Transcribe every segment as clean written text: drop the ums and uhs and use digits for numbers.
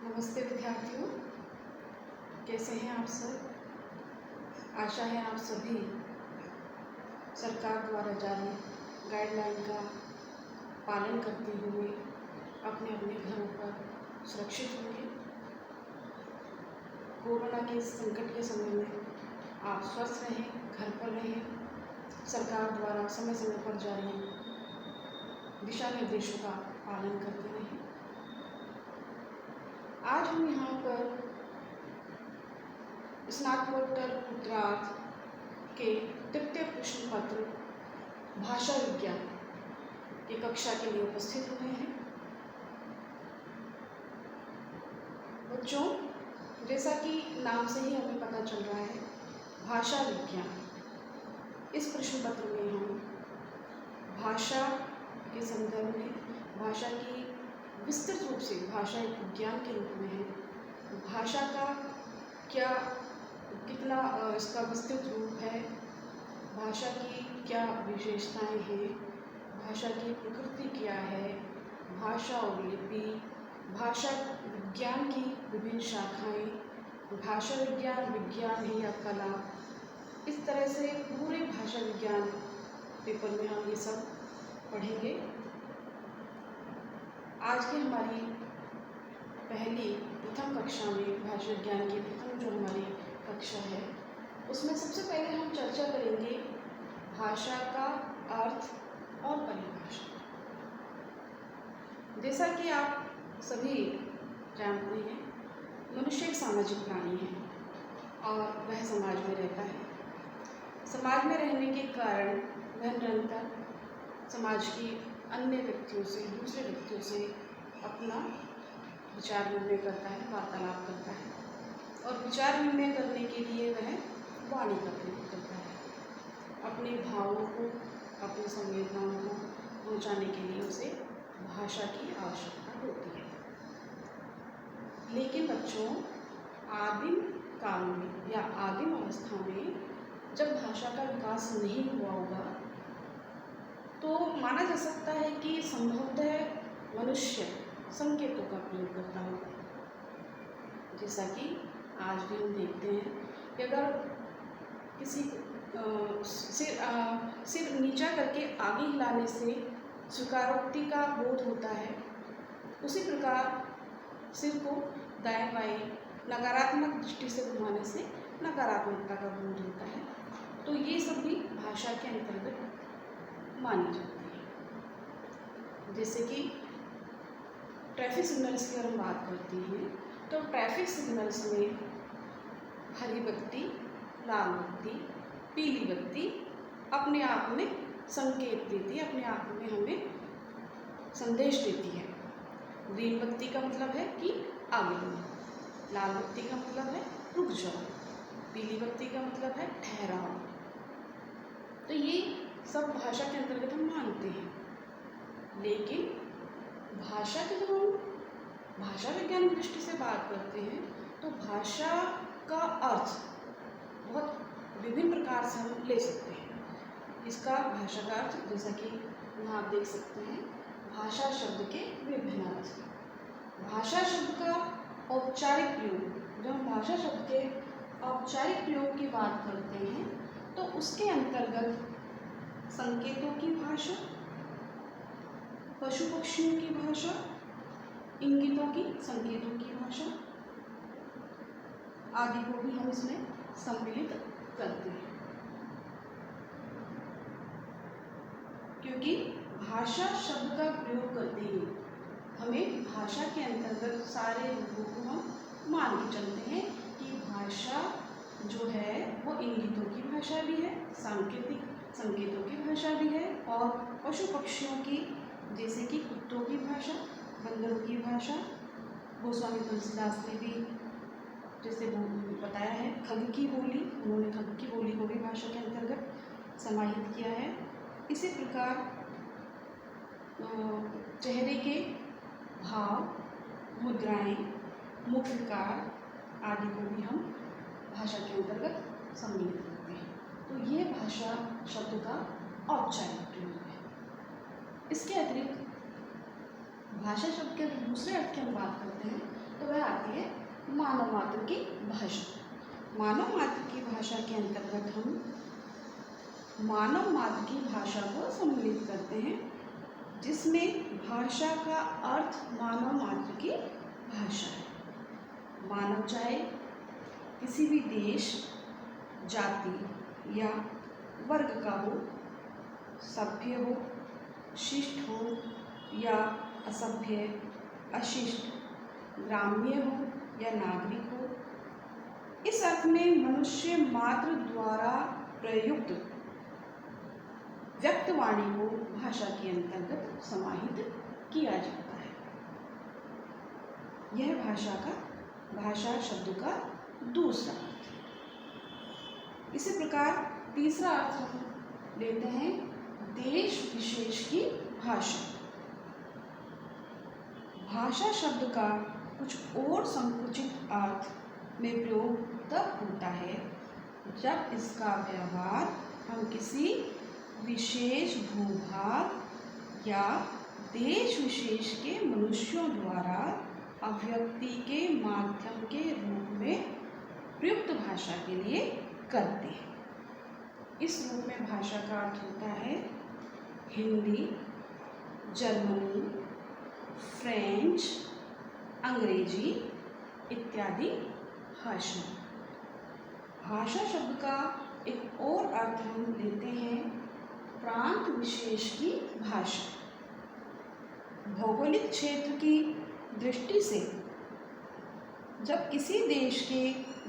नमस्ते विद्यार्थियों, कैसे हैं आप सब। आशा है आप सभी सरकार द्वारा जारी गाइडलाइन का पालन करते हुए अपने अपने घरों पर सुरक्षित होंगे। कोरोना के इस संकट के समय में आप स्वस्थ रहें, घर पर रहें, सरकार द्वारा समय समय पर जारी दिशा निर्देशों का पालन करते रहें। आज हम यहाँ पर स्नातकोत्तर उत्तरार्ध के तृतीय प्रश्न पत्र भाषा विज्ञान की कक्षा के लिए उपस्थित हुए हैं। बच्चों, जैसा कि नाम से ही हमें पता चल रहा है, भाषा विज्ञान, इस प्रश्न पत्र में हम भाषा के संदर्भ में भाषा की विस्तृत रूप से, भाषा एक विज्ञान के रूप में है, भाषा का कितना इसका विस्तृत रूप है, भाषा की क्या विशेषताएं हैं, भाषा की प्रकृति क्या है, भाषा और लिपि, भाषा विज्ञान की विभिन्न शाखाएं, भाषा विज्ञान विज्ञान है या कला, इस तरह से पूरे भाषा विज्ञान पेपर में हम ये सब पढ़ेंगे। आज की हमारी प्रथम कक्षा में, भाषा विज्ञान की प्रथम जो हमारी कक्षा है, उसमें सबसे पहले हम चर्चा करेंगे भाषा का अर्थ और परिभाषा। जैसा कि आप सभी जानते हैं, मनुष्य एक सामाजिक प्राणी है और वह समाज में रहता है। समाज में रहने के कारण वह निरंतर समाज की अन्य व्यक्तियों से, दूसरे व्यक्तियों से अपना विचार विनिमय करता है, वार्तालाप करता है, और विचार विनिमय करने के लिए वह वाणी का प्रयोग करता है। अपने भावों को, अपनी संवेदनाओं को पहुंचाने के लिए उसे भाषा की आवश्यकता होती है। लेकिन बच्चों, आदिम काल में या आदिम अवस्था में जब भाषा का विकास नहीं हुआ होगा, तो माना जा सकता है कि संभवतः मनुष्य संकेतों का प्रयोग करता होगा। जैसा कि आज भी हम देखते हैं कि अगर किसी सिर नीचा करके आगे हिलाने से स्वीकारोक्ति का बोध होता है, उसी प्रकार सिर को दाएं बाएं नकारात्मक दृष्टि से घुमाने से नकारात्मकता का बोध होता है। तो ये सब भी भाषा के अंतर्गत मानी जाती है। जैसे कि ट्रैफिक सिग्नल्स की अगर हम बात करते हैं, तो ट्रैफिक सिग्नल्स में हरी बत्ती, लाल बत्ती, पीली बत्ती अपने आप में संकेत देती है, अपने आप में हमें संदेश देती है। ग्रीन बत्ती का मतलब है कि आगे बढ़ो, लाल बत्ती का मतलब है रुक जाओ, पीली बत्ती का मतलब है ठहराओ। तो ये सब भाषा के अंतर्गत हम मानते हैं। लेकिन भाषा की जब हम भाषा विज्ञान की दृष्टि से बात करते हैं, तो भाषा का अर्थ बहुत विभिन्न प्रकार से हम ले सकते हैं। इसका भाषा का अर्थ, जैसा कि यहाँ आप देख सकते हैं, भाषा शब्द के विभिन्न अर्थ। भाषा शब्द का औपचारिक प्रयोग, जब हम भाषा शब्द के औपचारिक प्रयोग की बात करते हैं, तो उसके अंतर्गत संकेतों की भाषा, पशु पक्षियों की भाषा, इंगितों की, संकेतों की भाषा आदि को भी हम इसमें सम्मिलित करते हैं। क्योंकि भाषा शब्द का प्रयोग करते ही हमें भाषा के अंतर्गत सारे रूपों को हम मान के चलते हैं कि भाषा जो है वो इंगितों की भाषा भी है, सांकेतिक संकेतों की भाषा भी है, और पशु पक्षियों की, जैसे कि कुत्तों की भाषा, बंदरों की भाषा। गोस्वामी तुलसीदास ने भी जैसे बताया है खग की बोली, उन्होंने खग की बोली को भी भाषा के अंतर्गत समाहित किया है। इसी प्रकार चेहरे के भाव, मुद्राएं, मुख विकार आदि को भी हम भाषा के अंतर्गत सम्मिलित करते हैं। तो ये भाषा शब्द का औपचारिक प्रयोग है। इसके अतिरिक्त भाषा शब्द के दूसरे अर्थ की हम बात करते हैं, तो वह आती है मानव मात्र की भाषा। मानव मात्र की भाषा के अंतर्गत हम मानव मात्र की भाषा को सम्मिलित करते हैं, जिसमें भाषा का अर्थ मानव मात्र की भाषा है। मानव चाहे किसी भी देश, जाति या वर्ग का हो, सभ्य हो, शिष्ट हो या असभ्य, अशिष्ट, ग्राम्य हो या नागरिक हो, इस अर्थ में मनुष्य मात्र द्वारा प्रयुक्त व्यक्तवाणी को भाषा के अंतर्गत समाहित किया जाता है। यह भाषा शब्द का दूसरा अर्थ है। इसी प्रकार तीसरा अर्थ हम लेते हैं देश विशेष की भाषा। भाषा शब्द का कुछ और संकुचित अर्थ में प्रयोग तब होता है जब इसका व्यवहार हम किसी विशेष भूभाग या देश विशेष के मनुष्यों द्वारा अभिव्यक्ति के माध्यम के रूप में प्रयुक्त भाषा के लिए करते हैं। इस रूप में भाषा का अर्थ होता है हिंदी, जर्मनी, फ्रेंच, अंग्रेजी इत्यादि भाषा। भाषा शब्द का एक और अर्थ हम लेते हैं प्रांत विशेष की भाषा। भौगोलिक क्षेत्र की दृष्टि से जब किसी देश के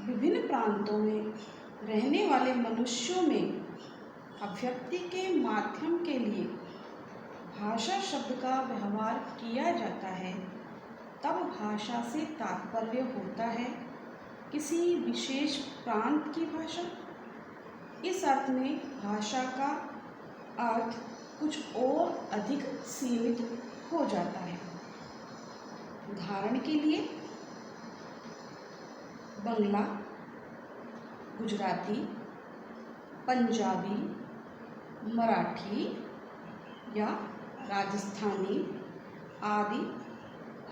विभिन्न प्रांतों में रहने वाले मनुष्यों में अभिव्यक्ति के माध्यम के लिए भाषा शब्द का व्यवहार किया जाता है, तब भाषा से तात्पर्य होता है किसी विशेष प्रांत की भाषा। इस अर्थ में भाषा का अर्थ कुछ और अधिक सीमित हो जाता है। उदाहरण के लिए बंगला, गुजराती, पंजाबी, मराठी या राजस्थानी आदि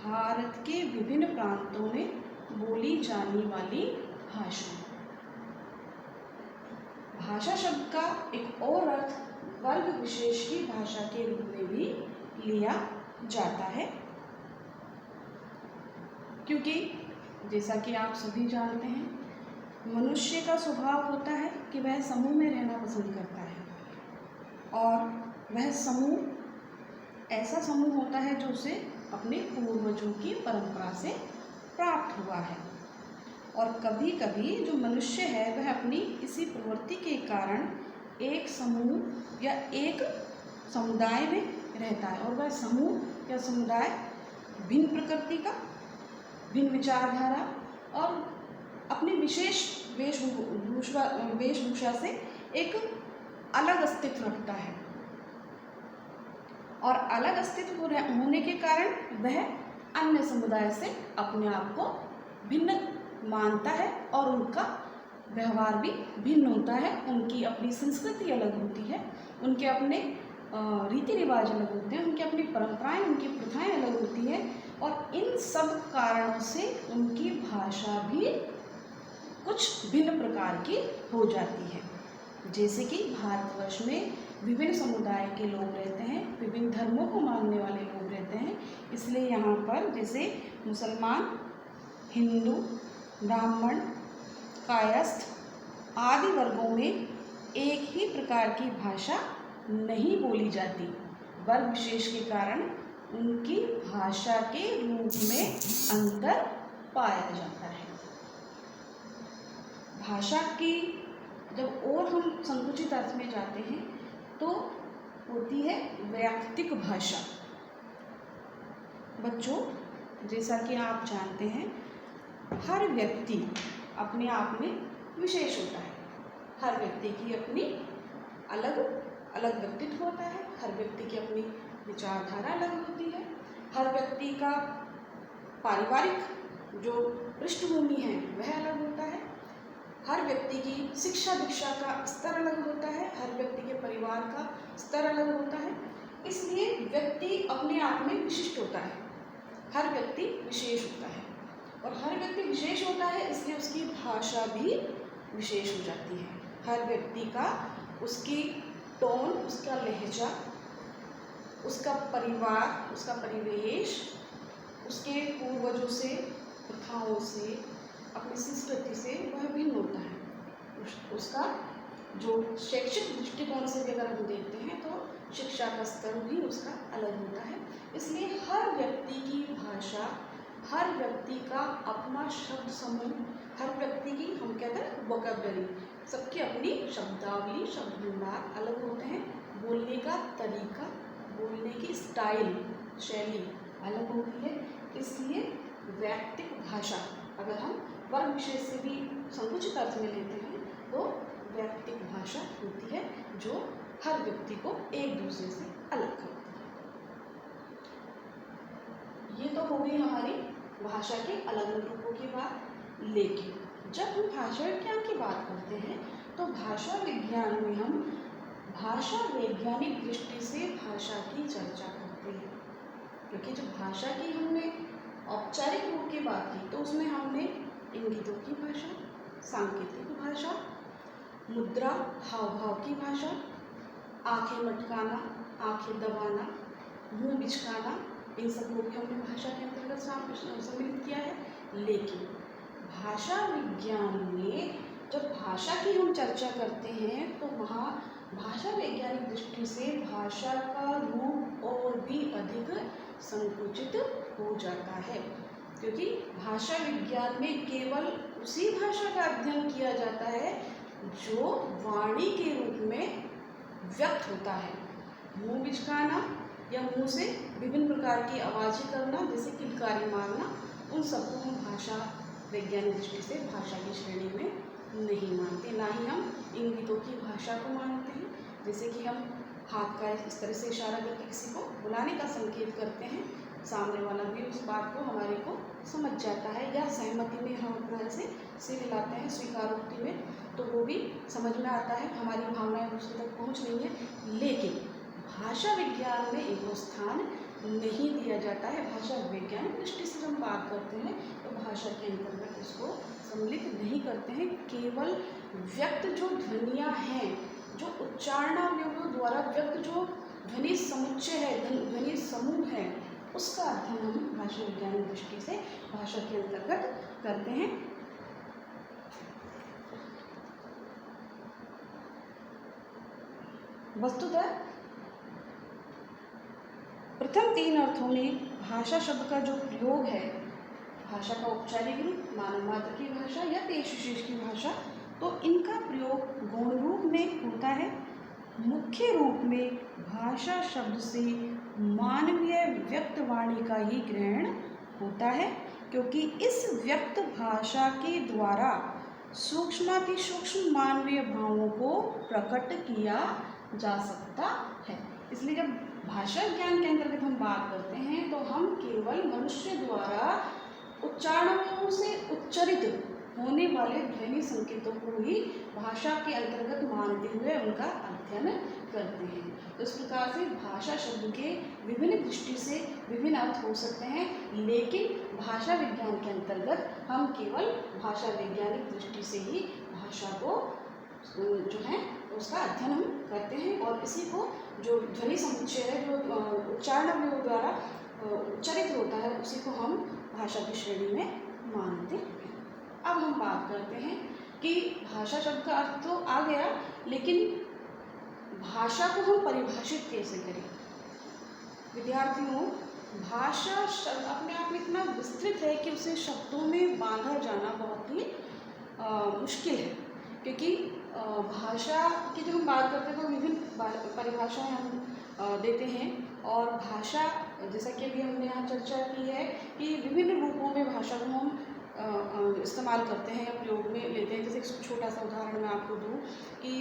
भारत के विभिन्न प्रांतों में बोली जाने वाली भाषा। भाषा शब्द का एक और अर्थ वर्ग विशेष की भाषा के रूप में भी लिया जाता है, क्योंकि जैसा कि आप सभी जानते हैं, मनुष्य का स्वभाव होता है कि वह समूह में रहना पसंद करता है और वह समूह ऐसा समूह होता है जो उसे अपने पूर्वजों की परंपरा से प्राप्त हुआ है। और कभी कभी जो मनुष्य है वह अपनी किसी प्रवृत्ति के कारण एक समूह या एक समुदाय में रहता है और वह समूह या समुदाय भिन्न प्रकृति का, भिन्न विचारधारा और अपनी विशेष वेशभूषा से एक अलग अस्तित्व रखता है। और अलग अस्तित्व होने के कारण वह अन्य समुदाय से अपने आप को भिन्न मानता है और उनका व्यवहार भी भिन्न होता है। उनकी अपनी संस्कृति अलग होती है, उनके अपने रीति रिवाज अलग होते हैं, उनकी अपनी परंपराएं, उनकी प्रथाएं अलग होती हैं और इन सब कारणों से उनकी भाषा भी कुछ भिन्न प्रकार की हो जाती है। जैसे कि भारतवर्ष में विभिन्न समुदाय के लोग रहते हैं, विभिन्न धर्मों को मानने वाले लोग रहते हैं, इसलिए यहाँ पर जैसे मुसलमान, हिंदू, ब्राह्मण, कायस्थ आदि वर्गों में एक ही प्रकार की भाषा नहीं बोली जाती। वर्ग विशेष के कारण उनकी भाषा के रूप में अंतर पाया जाता है। भाषा की जब और हम संकुचित अर्थ में जाते हैं तो होती है वैयक्तिक भाषा। बच्चों, जैसा कि आप जानते हैं, हर व्यक्ति अपने आप में विशेष होता है। हर व्यक्ति की अपनी अलग अलग व्यक्तित्व होता है, हर व्यक्ति की अपनी विचारधारा अलग होती है, हर व्यक्ति का पारिवारिक जो पृष्ठभूमि है वह अलग होता है, हर व्यक्ति की शिक्षा दीक्षा का स्तर अलग होता है, हर व्यक्ति के परिवार का स्तर अलग होता है। इसलिए व्यक्ति अपने आप में विशिष्ट होता है, हर व्यक्ति विशेष होता है। और हर व्यक्ति विशेष होता है, इसलिए उसकी भाषा भी विशेष हो जाती है। हर व्यक्ति का उसकी टोन, उसका लहजा, उसका परिवार, उसका परिवेश, उसके पूर्वजों से, प्रथाओं से, अपनी संस्कृति से वह भिन्न होता है। उसका जो शैक्षिक दृष्टिकोण से भी अगर हम देखते हैं तो शिक्षा का स्तर भी उसका अलग होता है। इसलिए हर व्यक्ति की भाषा, हर व्यक्ति का अपना शब्द समूह, हर व्यक्ति की, हम कहते हैं वोकैबुलरी, सबकी अपनी शब्दावली, शब्द भंडार अलग होते हैं। बोलने का तरीका, बोलने की स्टाइल, शैली अलग होती है। इसलिए वैयक्तिक भाषा अगर हम वर्ग विशेष से भी संकुचित अर्थ में लेते हैं तो वैयक्तिक भाषा होती है जो हर व्यक्ति को एक दूसरे से अलग करती है। ये तो हो गई हमारी भाषा के अलग अलग रूपों की बात। लेकिन जब हम भाषा विज्ञान की बात करते हैं तो भाषा विज्ञान में हम भाषा वैज्ञानिक दृष्टि से भाषा की चर्चा करते हैं। क्योंकि जब भाषा की हमने औपचारिक रूप की बात की तो उसमें हमने इंगितों की भाषा, सांकेतिक भाषा, मुद्रा, हाव भाव की भाषा, आंखें मटकाना, आंखें दबाना, मुंह बिचकाना, इन सबको भी हमने भाषा के अंतर्गत सम्मिलित किया है। लेकिन भाषा विज्ञान में जब भाषा की हम चर्चा करते हैं तो वहाँ भाषा वैज्ञानिक दृष्टि से भाषा का रूप और भी अधिक संकुचित हो जाता है। क्योंकि भाषा विज्ञान में केवल उसी भाषा का अध्ययन किया जाता है जो वाणी के रूप में व्यक्त होता है। मुंह बिचकाना या मुंह से विभिन्न प्रकार की आवाज़ें करना, जैसे किलकारी मारना, उन सबको हम भाषा वैज्ञानिक दृष्टि से भाषा की श्रेणी में नहीं मानते। ना ही हम इंगितों की भाषा को मानते हैं, जैसे कि हम हाथ का इस तरह से इशारा करके किसी को बुलाने का संकेत करते हैं, सामने वाला भी उस बात को हमारे को समझ जाता है। या सहमति में हम अपना ऐसे सिर हिलाते हैं स्वीकारोक्ति में, तो वो भी समझ में आता है, हमारी भावनाएं दूसरे तक पहुंच रही हैं। लेकिन भाषा विज्ञान में इनको स्थान नहीं दिया जाता है। भाषा वैज्ञानिक दृष्टि से हम बात करते हैं तो भाषा के अंतर्गत इसको सम्मिलित नहीं करते हैं। केवल व्यक्त जो ध्वनियाँ हैं, जो उच्चारणावलियों द्वारा व्यक्त जो ध्वनि समुच्चय है, ध्वनि समूह है, उसका अध्ययन हम भाषा विज्ञानिक दृष्टि से भाषा के अंतर्गत करते हैं। वस्तुतः प्रथम तीन अर्थों में भाषा शब्द का जो प्रयोग है, भाषा का औपचारिक रूप, मानव मात्र की भाषा या देश विशेष की भाषा, तो इनका प्रयोग गौण रूप में होता है। मुख्य रूप में भाषा शब्द से मानवीय व्यक्त वाणी का ही ग्रहण होता है, क्योंकि इस व्यक्त भाषा के द्वारा सूक्ष्माति सूक्ष्म मानवीय भावों को प्रकट किया जा सकता है। इसलिए जब भाषा ज्ञान के अंतर्गत हम बात करते हैं तो हम केवल मनुष्य द्वारा उच्चारणों से उच्चरित होने वाले ध्वनि संकेतों को ही भाषा के अंतर्गत मानते हुए उनका अध्ययन करते हैं। तो इस प्रकार से भाषा शब्द के विभिन्न दृष्टि से विभिन्न अर्थ हो सकते हैं, लेकिन भाषा विज्ञान के अंतर्गत हम केवल भाषा वैज्ञानिक दृष्टि से ही भाषा को जो है उसका अध्ययन हम करते हैं। और इसी को जो ध्वनि समुच्चय है, जो उच्चारण द्वारा उच्चारित होता है, उसी को हम भाषा की श्रेणी में मानते हैं। अब हम बात करते हैं कि भाषा शब्द का अर्थ तो आ गया, लेकिन भाषा को हम परिभाषित कैसे करें। विद्यार्थियों, भाषा शब्द अपने आप में इतना विस्तृत है कि उसे शब्दों में बांधा जाना बहुत ही मुश्किल है। क्योंकि भाषा की जब हम बात करते हैं तो विभिन्न परिभाषाएं हम देते हैं। और भाषा, जैसा कि अभी हमने यहाँ चर्चा की है कि विभिन्न रूपों में भाषा को हम इस्तेमाल करते हैं या प्रयोग में लेते हैं। जैसे एक छोटा सा उदाहरण मैं आपको दूँ कि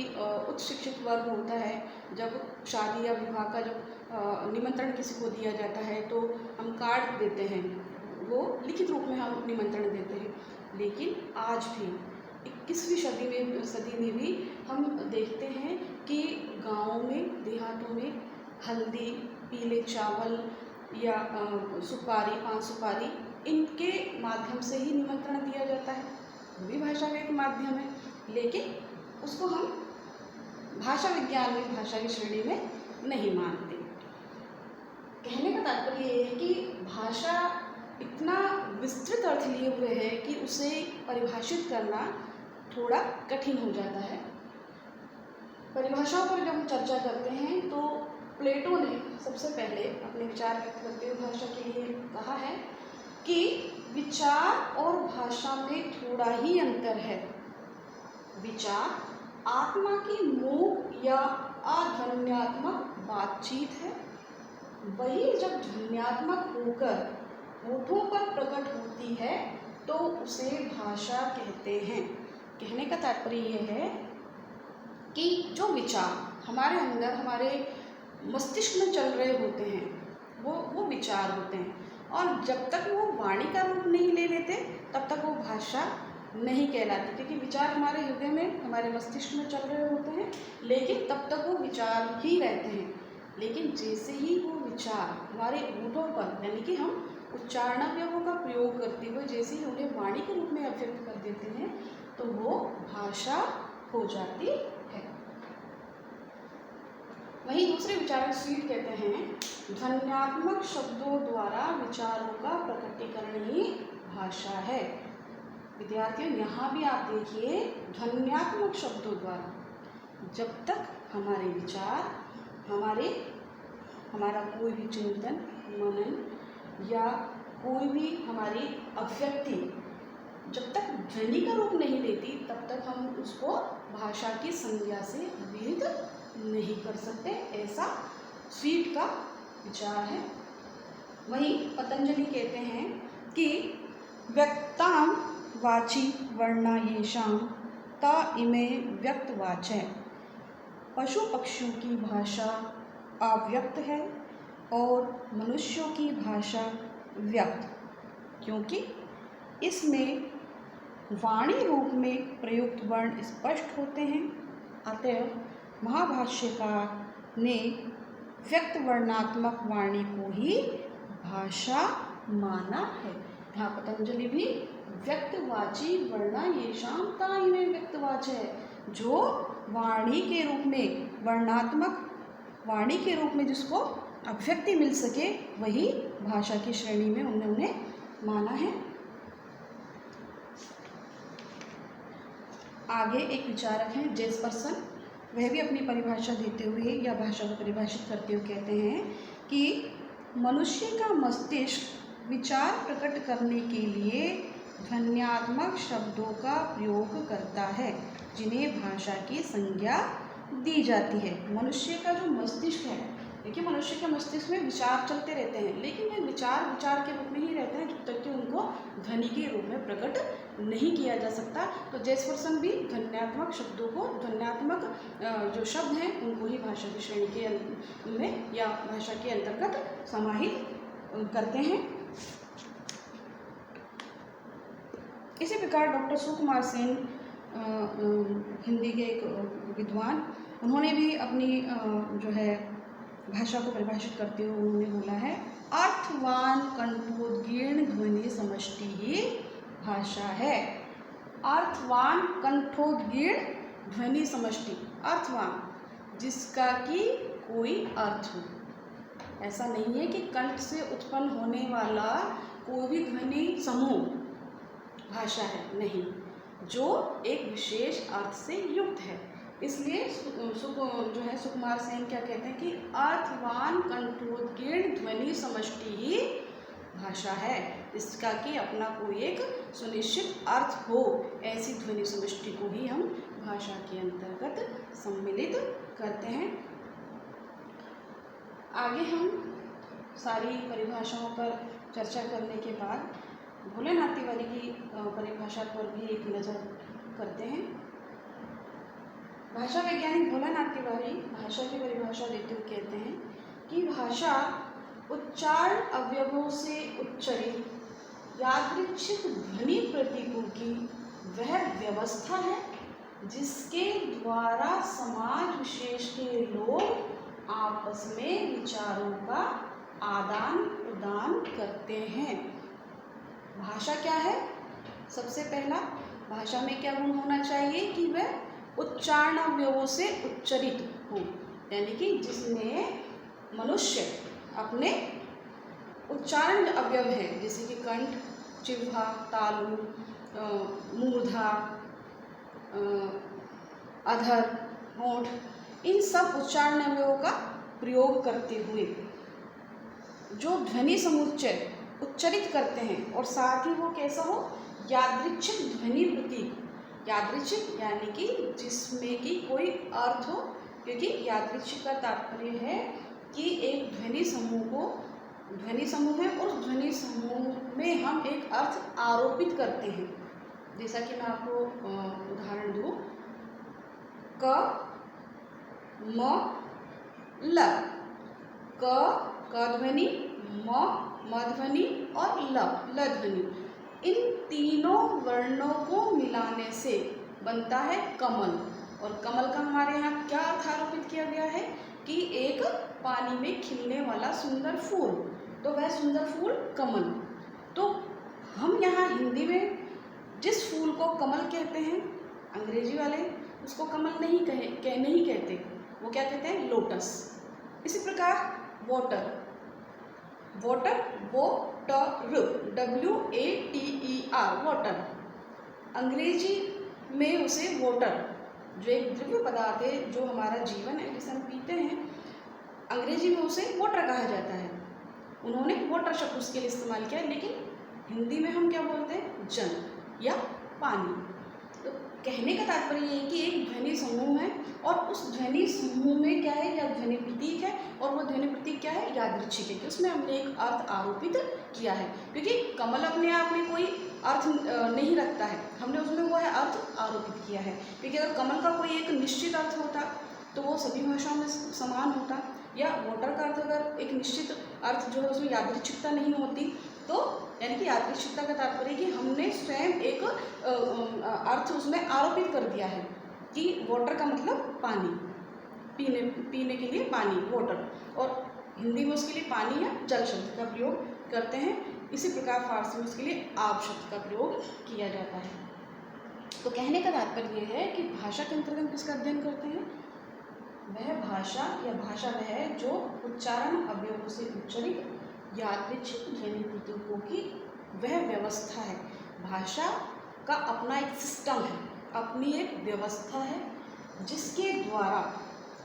उच्च शिक्षित वर्ग होता है, जब शादी या विवाह का जब निमंत्रण किसी को दिया जाता है तो हम कार्ड देते हैं, वो लिखित रूप में हम निमंत्रण देते हैं। लेकिन आज भी 21वीं सदी में भी हम देखते हैं कि गाँवों में, देहातों में हल्दी, पीले चावल या सुपारी, पान सुपारी इनके माध्यम से ही निमंत्रण दिया जाता है, वो भी भाषा का एक माध्यम है, लेकिन उसको हम भाषा विज्ञान में भाषा की श्रेणी में नहीं मानते। कहने का तात्पर्य ये है कि भाषा इतना विस्तृत अर्थ लिए हुए है कि उसे परिभाषित करना थोड़ा कठिन हो जाता है। परिभाषाओं पर जब हम चर्चा करते हैं तो प्लेटो ने सबसे पहले अपने विचार व्यक्त करते हुए भाषा के लिए कहा है कि विचार और भाषा में थोड़ा ही अंतर है। विचार आत्मा की मूक या अध्वन्यात्मक बातचीत है, वही जब ध्वन्यात्मक होकर होठों पर प्रकट होती है तो उसे भाषा कहते हैं। कहने का तात्पर्य यह है कि जो विचार हमारे अंदर हमारे मस्तिष्क में चल रहे होते हैं वो विचार होते हैं, और जब तक वो वाणी का रूप नहीं ले लेते तब तक वो भाषा नहीं कहलाती, क्योंकि विचार हमारे हृदय में हमारे मस्तिष्क में चल रहे होते हैं, लेकिन तब तक वो विचार ही रहते हैं। लेकिन जैसे ही वो विचार हमारे होठों पर यानी कि हम उच्चारणावयवों का प्रयोग करते हुए जैसे ही उन्हें वाणी के रूप में अभिव्यक्त कर देते हैं तो वो भाषा हो जाती है। वहीं दूसरे विचारक स्वीट कहते हैं ध्वन्यात्मक शब्दों द्वारा विचारों का प्रकटीकरण ही भाषा है। विद्यार्थियों, यहाँ भी आप देखिए ध्वन्यात्मक शब्दों द्वारा, जब तक हमारे विचार हमारा कोई भी चिंतन मनन या कोई भी हमारी अभिव्यक्ति जब तक ध्वनि का रूप नहीं लेती तब तक हम उसको भाषा की संज्ञा से भेद नहीं कर सकते, ऐसा स्वीट का विचार है। वहीं पतंजलि कहते हैं कि व्यक्ताम वाची वर्णा येषां ता इमे व्यक्तवाचय। पशु पक्षियों की भाषा अव्यक्त है और मनुष्यों की भाषा व्यक्त, क्योंकि इसमें वाणी रूप में प्रयुक्त वर्ण स्पष्ट होते हैं। अतएव महाभाष्यकार ने व्यक्त वर्णात्मक वाणी को ही भाषा माना है। यहाँ पतंजलि भी व्यक्तवाची वर्णा येषां ता इमे व्यक्तवाच है, जो वाणी के रूप में वर्णात्मक वाणी के रूप में जिसको अभिव्यक्ति मिल सके वही भाषा की श्रेणी में उन्हें माना है। आगे एक विचारक हैं जेस्पर्सन, वह भी अपनी परिभाषा देते हुए या भाषा को परिभाषित करते हुए कहते हैं कि मनुष्य का मस्तिष्क विचार प्रकट करने के लिए ध्वन्यात्मक शब्दों का प्रयोग करता है, जिन्हें भाषा की संज्ञा दी जाती है। मनुष्य का जो मस्तिष्क है, देखिए मनुष्य के मस्तिष्क में विचार चलते रहते हैं, लेकिन वे विचार के रूप में ही रहते हैं जब तक कि उनको ध्वनि के रूप में प्रकट नहीं किया जा सकता। तो जेस्पर्सन भी ध्वन्यात्मक शब्दों को, ध्वन्यात्मक जो शब्द हैं उनको ही भाषा की श्रेणी के में या भाषा के अंतर्गत समाहित करते हैं। इसी प्रकार डॉक्टर सुकुमार सेन हिंदी के एक विद्वान, उन्होंने भी अपनी जो है भाषा को परिभाषित करते हुए उन्होंने बोला है अर्थवान कंठोद्गीर्ण ध्वनि समष्टि ही भाषा है। अर्थवान कंठोद्गीर्ण ध्वनि समष्टि, अर्थवान जिसका कि कोई अर्थ हो। ऐसा नहीं है कि कंठ से उत्पन्न होने वाला कोई भी ध्वनि समूह भाषा है, नहीं, जो एक विशेष अर्थ से युक्त है। इसलिए जो है सुकुमार सेन क्या कहते हैं कि अर्थवान कंठोद्गीर्ण ध्वनि समष्टि ही भाषा है, इसका कि अपना कोई एक सुनिश्चित अर्थ हो, ऐसी ध्वनि समष्टि को ही हम भाषा के अंतर्गत सम्मिलित करते हैं। आगे हम सारी परिभाषाओं पर चर्चा करने के बाद भोलेनाथ तिवारी की परिभाषा पर भी एक नज़र करते हैं। भाषा वैज्ञानिक भोलेनाथ तिवारी भाषा की परिभाषा देते हुए कहते हैं कि भाषा उच्चारण अवयवों से उच्चरित यादृच्छिक ध्वनि प्रतीकों की वह व्यवस्था है जिसके द्वारा समाज विशेष के लोग आपस में विचारों का आदान प्रदान करते हैं। भाषा क्या है? सबसे पहला, भाषा में क्या गुण होना चाहिए कि वह उच्चारण अवयवों से उच्चरित हो, यानी कि जिसमें मनुष्य अपने उच्चारण अवयव है, जैसे कि कंठ, जिह्वा, तालु, मूर्धा, अधर, होंठ, इन सब उच्चारण अवयवों का प्रयोग करते हुए जो ध्वनि समुच्चय उच्चरित करते हैं, और साथ ही वो कैसा हो? यादृच्छिक ध्वनि प्रतीक। यादृच्छिक यानी कि जिसमें कि कोई अर्थ हो, क्योंकि यादृच्छिक का तात्पर्य है कि एक ध्वनि समूह है और उस ध्वनि समूह में हम एक अर्थ आरोपित करते हैं। जैसा कि मैं आपको उदाहरण दूँ, क म ल, क ध्वनि, म ध्वनि और ल ध्वनि, इन तीनों वर्णों को मिलाने से बनता है कमल। और कमल का हमारे यहाँ क्या अर्थ आरोपित किया गया है कि एक पानी में खिलने वाला सुंदर फूल, तो वह सुंदर फूल कमल। तो हम यहाँ हिंदी में जिस फूल को कमल कहते हैं, अंग्रेजी वाले उसको कमल नहीं कहते, वो क्या कहते हैं? लोटस। इसी प्रकार वाटर, WATER, वाटर, अंग्रेजी में उसे वाटर, जो एक द्रव्य पदार्थ है, जो हमारा जीवन है, जिसे हम पीते हैं, अंग्रेजी में उसे वाटर कहा जाता है। उन्होंने वाटर शब्द उसके लिए इस्तेमाल किया, लेकिन हिंदी में हम क्या बोलते हैं? जल या पानी। तो कहने का तात्पर्य ये है कि एक ध्वनि समूह है और उस ध्वनि समूह में क्या है? या ध्वनि प्रतीक है, और वो ध्वनि प्रतीक क्या है? यादृच्छिक है, कि उसमें हमने एक अर्थ आरोपित किया है, क्योंकि कमल अपने आप में कोई अर्थ नहीं रखता है, हमने उसमें वो है अर्थ आरोपित किया है। क्योंकि अगर कमल का कोई एक निश्चित अर्थ होता तो वो सभी भाषाओं में समान होता, या वाटर का अर्थ अगर एक निश्चित अर्थ जो है उसमें यादृच्छिकता नहीं होती, तो यानी कि यादृच्छिकता का तात्पर्य कि हमने स्वयं एक अर्थ उसमें आरोपित कर दिया है कि वाटर का मतलब पानी, पीने के लिए पानी, वाटर, और हिंदी में उसके लिए पानी या जल शब्द का प्रयोग करते हैं। इसी प्रकार फारसी में उसके लिए आब शब्द का प्रयोग किया जाता है। तो कहने का तात्पर्य यह है कि भाषा के अंतर्गत हम किसका अध्ययन करते हैं? वह भाषा या भाषा वह है जो उच्चारण अवयवों से उच्चरित यादृच्छिक ध्वनि प्रतीकों की वह व्यवस्था है। भाषा का अपना एक सिस्टम है, अपनी एक व्यवस्था है, जिसके द्वारा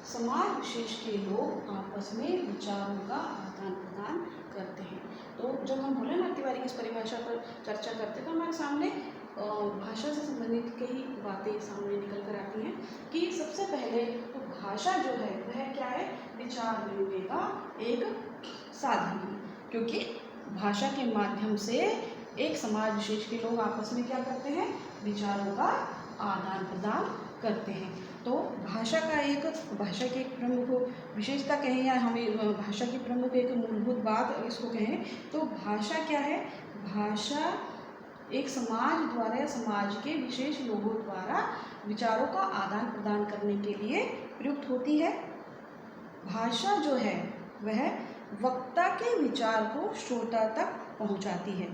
समाज विशेष के लोग आपस में विचारों का आदान प्रदान करते हैं। तो जब हम बोले ना तिवारी की इस परिभाषा पर चर्चा करते हैं, तो हमारे सामने भाषा से संबंधित कई बातें सामने निकल कर आती हैं कि सबसे पहले तो भाषा जो है वह क्या है? विचार विनिमय का एक साधन है, क्योंकि भाषा के माध्यम से एक समाज विशेष के लोग आपस में क्या करते हैं? विचारों का आदान प्रदान करते हैं। तो भाषा की एक प्रमुख विशेषता कहें या हमें भाषा की प्रमुख एक मूलभूत बात इसको कहें तो भाषा क्या है? भाषा एक समाज द्वारा या समाज के विशेष लोगों द्वारा विचारों का आदान प्रदान करने के लिए प्रयुक्त होती है। भाषा जो है वह वक्ता के विचार को श्रोता तक पहुंचाती है,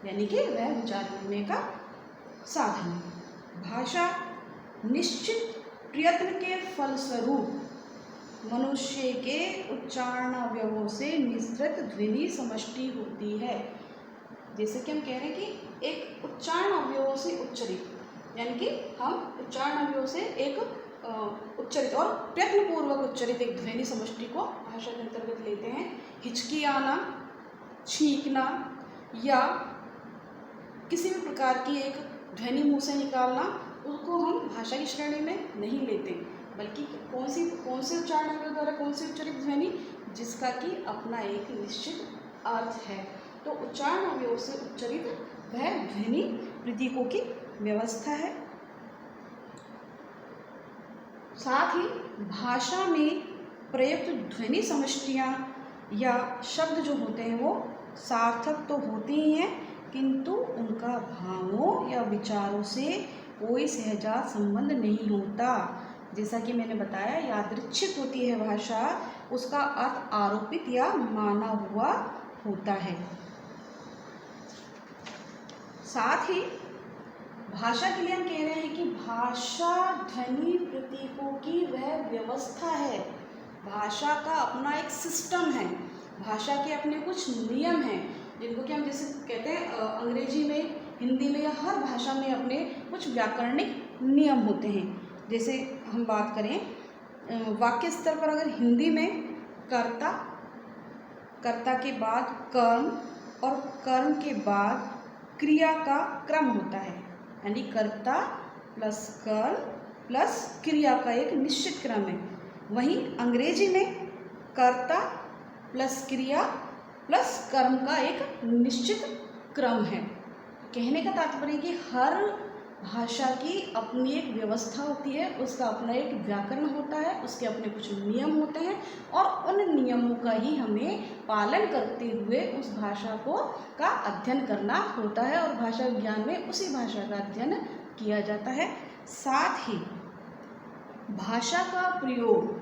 यानी कि वह विचार करने का साधन है। भाषा निश्चित प्रयत्न के फलस्वरूप मनुष्य के उच्चारण अवयवों से निसृत ध्वनि समष्टि होती है। जैसे कि हम कह रहे हैं कि एक उच्चारण अवयवों से उच्चरित, यानी कि हम उच्चारण अवयवों से एक उच्चरित और प्रयत्नपूर्वक उच्चरित एक ध्वनि समष्टि को भाषा के अंतर्गत लेते हैं। हिचकी आना, छींकना या किसी भी प्रकार की एक ध्वनि मुंह से निकालना, उसको हम भाषा की श्रेणी में नहीं लेते, बल्कि कौन से उच्चारण अवयव द्वारा कौन सी उच्चरित ध्वनि, जिसका कि अपना एक निश्चित अर्थ है। तो उच्चारण अवयव से उच्चरित वह ध्वनि प्रतीकों की व्यवस्था है। साथ ही भाषा में प्रयुक्त ध्वनि समष्टियाँ या शब्द जो होते हैं वो सार्थक तो होते ही हैं, किंतु उनका भावों या विचारों से कोई सहजात संबंध नहीं होता। जैसा कि मैंने बताया, यादृच्छिक होती है भाषा, उसका अर्थ आरोपित या माना हुआ होता है। साथ ही भाषा के लिए हम कह रहे हैं कि भाषा ध्वनि प्रतीकों की वह व्यवस्था है। भाषा का अपना एक सिस्टम है, भाषा के अपने कुछ नियम हैं, जिनको कि हम जैसे कहते हैं अंग्रेजी में, हिंदी में या हर भाषा में अपने कुछ व्याकरणिक नियम होते हैं। जैसे हम बात करें वाक्य स्तर पर, अगर हिंदी में कर्ता, कर्ता के बाद कर्म और कर्म के बाद क्रिया का क्रम होता है, यानी कर्ता प्लस कर्म प्लस क्रिया का एक निश्चित क्रम है। वहीं अंग्रेजी में कर्ता प्लस क्रिया प्लस कर्म का एक निश्चित क्रम है। कहने का तात्पर्य कि हर भाषा की अपनी एक व्यवस्था होती है, उसका अपना एक व्याकरण होता है, उसके अपने कुछ नियम होते हैं और उन नियमों का ही हमें पालन करते हुए उस भाषा का अध्ययन करना होता है और भाषा विज्ञान में उसी भाषा का अध्ययन किया जाता है। साथ ही भाषा का प्रयोग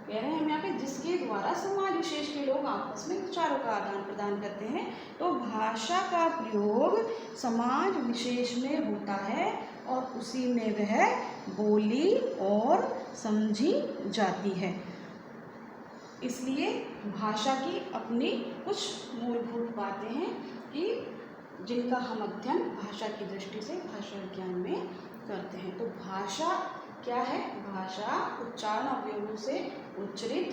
कह रहे हैं हम यहाँ पे, जिसके द्वारा समाज विशेष के लोग आपस में विचारों का आदान प्रदान करते हैं। तो भाषा का प्रयोग समाज विशेष में होता है और उसी में वह बोली और समझी जाती है। इसलिए भाषा की अपनी कुछ मूलभूत बातें हैं कि जिनका हम अध्ययन भाषा की दृष्टि से भाषा विज्ञान में करते हैं। तो भाषा क्या है? भाषा उच्चारण अवयवों से उच्चरित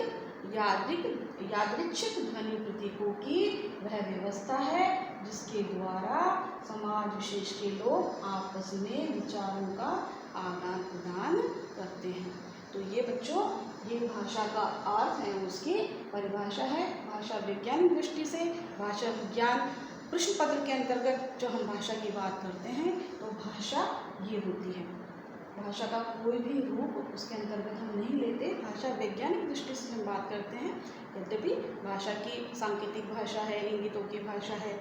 यादृच्छिक ध्वनि प्रतीकों की वह व्यवस्था है जिसके द्वारा समाज विशेष के लोग आपस में विचारों का आदान प्रदान करते हैं। तो ये बच्चों, ये भाषा का अर्थ है, उसकी परिभाषा है। भाषा वैज्ञानिक दृष्टि से भाषा विज्ञान प्रश्न पत्र के अंतर्गत जो हम भाषा की बात करते हैं तो भाषा ये होती है। भाषा का कोई भी रूप उसके अंतर्गत हम नहीं लेते, भाषा वैज्ञानिक दृष्टि से हम बात करते हैं। यद्यपि भाषा की सांकेतिक भाषा है, इंगितों की भाषा है,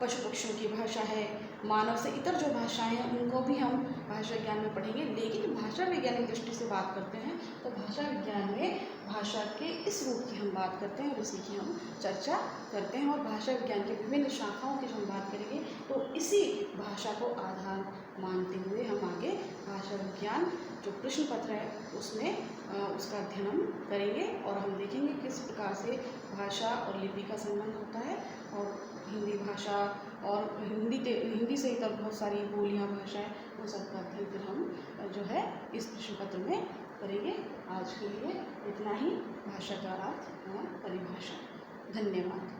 पशु पक्षियों की भाषा है, मानव से इतर जो भाषाएं हैं उनको भी हम भाषा विज्ञान में पढ़ेंगे, लेकिन भाषा वैज्ञानिक दृष्टि से बात करते हैं तो भाषा विज्ञान में भाषा के इस रूप की हम बात करते हैं और इसी की हम चर्चा करते हैं। और भाषा विज्ञान की विभिन्न शाखाओं की हम बात करेंगे तो इसी भाषा को आधार मानते हुए हम आगे भाषा विज्ञान जो प्रश्न पत्र है उसमें उसका अध्ययन हम करेंगे और हम देखेंगे किस प्रकार से भाषा और लिपि का संबंध होता है और हिंदी भाषा और हिंदी से इतर बहुत सारी बोलियाँ भाषाएं उन सब का अध्ययन फिर हम जो है इस प्रश्न पत्र में करेंगे। आज के लिए इतना ही। भाषा का अर्थ और परिभाषा। धन्यवाद।